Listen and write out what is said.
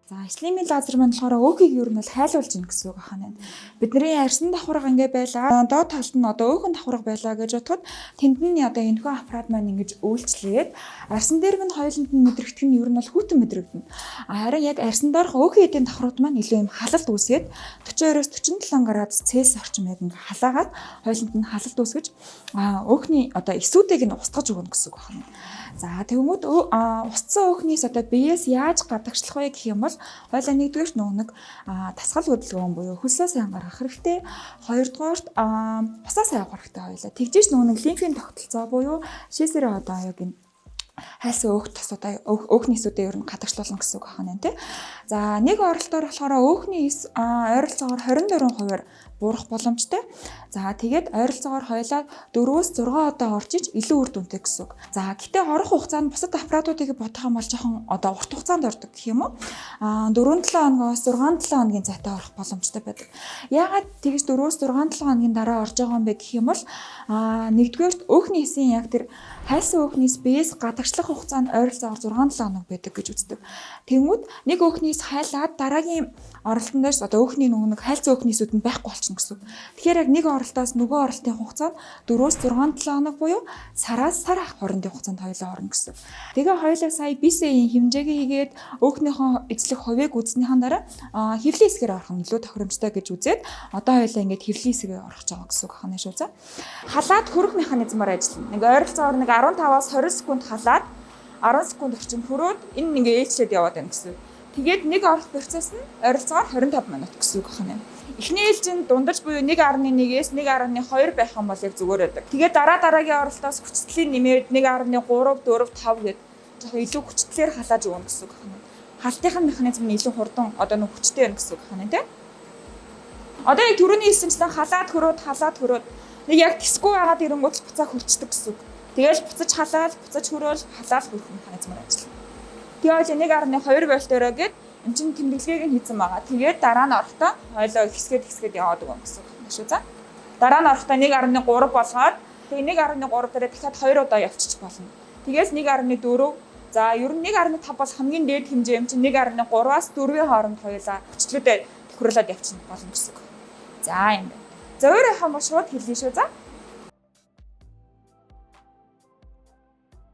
За слимийн лазер маань болохоор өөхийг ер нь бол хайлуулж ийн гэсэн үг байна. Бидний арьсан давхарга ингээ байлаа. Доод талд нь одоо өөхөн давхарга байлаа гэж бодоход тэнд нь одоо энэхүү аппарат маань ингэж үйлчлээд арьсан дээр минь хоёуланд нь мэдрэгдэх нь ер нь бол хүйтэн мэдрэгдэнэ. Харин яг арьсан доорх өөхийн эдийн давхаргууд маань илүү юм халалт үүсээд 42-оос 47 градус Цельс орчим яг ингээ халаагаад хоёуланд нь халалт үүсгэж өөхний одоо эсүүдийг нь устгаж өгнө гэсэн үг байна. За тэгмүүд устсан өөхнийс одоо биеэс яаж гадагшлах вэ гэх юм бол хоёлаа нэгдүгээрт нэг тасгал хөдөлгөөн буюу хөлсөө сайн гаргах хэрэгтэй. Хоёрдугаарт усаа сайн авах хэрэгтэй хоёлаа. Тэгжээч нэг лимфийн тогтолцоо буюу шийсэрээ одоо яг энэ хайсан өөх тос одоо өөхний эсүүдээ ер нь гадагшлуулна гэсэн үг байна тий. За нэг оролтоор болохоор өөхний эс ойролцоогоор 24% буурах боломжтой. За тэгээд ойролцоогоор хоёлаа 4-6 удаа орчиж илүү үр дүнтэй гэсэн үг. За гэтээ орох хугацаанд бусад аппаратуудыг бодох юм бол жоохон одоо урт хугацаанд ордог гэх юм уу? 4-7 хоногоос 6-7 хоногийн зайтай орох боломжтой байдаг. Яагаад тэгж 4-6-7 хоногийн дараа орж байгаа юм бэ гэх юм бол нэгдүгээрт өөхний эсийн яг тэр хайсан өөхнийс биеэс гадагшлах хугацаанд ойролцоогоор 6-7 хоног байдаг гэж үздэг. Тэнгүүд нэг өөхнийс хайлаад дараагийн оролтондоос одоо өөхний нэг хайлсан өөхнийсүүд нь байхгүй болчихно гэсэн. Тэгэхээр яг нэг оролтоос нөгөө оролтын хугацаанд 4-6-7 хоног буюу сараас сар ах хоорондын хугацаанд хоёулаа орно гэсэн. Тэгээ хоёулаа сая BCA-ийн хэмжээгээ хийгээд өөхнийхөө эзлэх хувийг үзснийхэн дараа хэвлийн хэсгээр орох нь илүү тохиромжтой гэж үзээд одоо хоёулаа ингээд хэвлийн хэсгээ орох гэж байгаа гэсэн үг хана шүү за. Халаад хөрөх механизмаар ажиллана. Нэг ойролцоогоор нэг 15-аас 20 секунд халаад 10 секунд орчим хөрөөд энэ ингээ ээлжлээд яваад байна гэсэн. Тэгээд нэг орох процесс нь ойролцоогоор 25 минут гэсэн үг байна. Эхний ээлжинд дундаж буюу 1.1-ээс 1.2 байх юм бол яг зүгээр байдаг. Тэгээд дараагийн оролтоос хүчтэлийн нэмээд 1.3, 4, 5 гээд жоохон илүү хүчтлээр халааж өгнө гэсэн үг байна. Халтынхын механизм нь илүү хурдан одоо нэг хүчтэй байна гэсэн үг байна тийм. Одоо яг түрүүний хэлсэнчлэн халаад хөрөөд нэг яг тисгүй байгаад ирэнгүүт буцаа хөрчдөг гэсэн үг. Тэгэл буцаж халаал, буцаж хөрөөл, халаал хөрөх механизмаар ажиллана. Тэгээд 1.2 вольтөөрөө гээд эн чинь тэмдэглэгийг нь хийсэн байгаа. Тэгээд дараа нь орохдоо хойлоо хэсгээд яваад өгөн гэсэн үг байна шүү. За. Дараа нь орохдоо 1.3 болгоод тэгээд 1.3 дээр дахиад 2 удаа явчих болно. Тэгээс 1.4 за ер нь 1.5 бол хамгийн дээд хэмжээ юм чинь 1.3-аас 4-ийн хооронд хоёулаа хүчлүүдээ тохируулаад явчихна болно гэсэн үг. За юм байна. За өөрөө хамаа шууд хэлье шүү. За.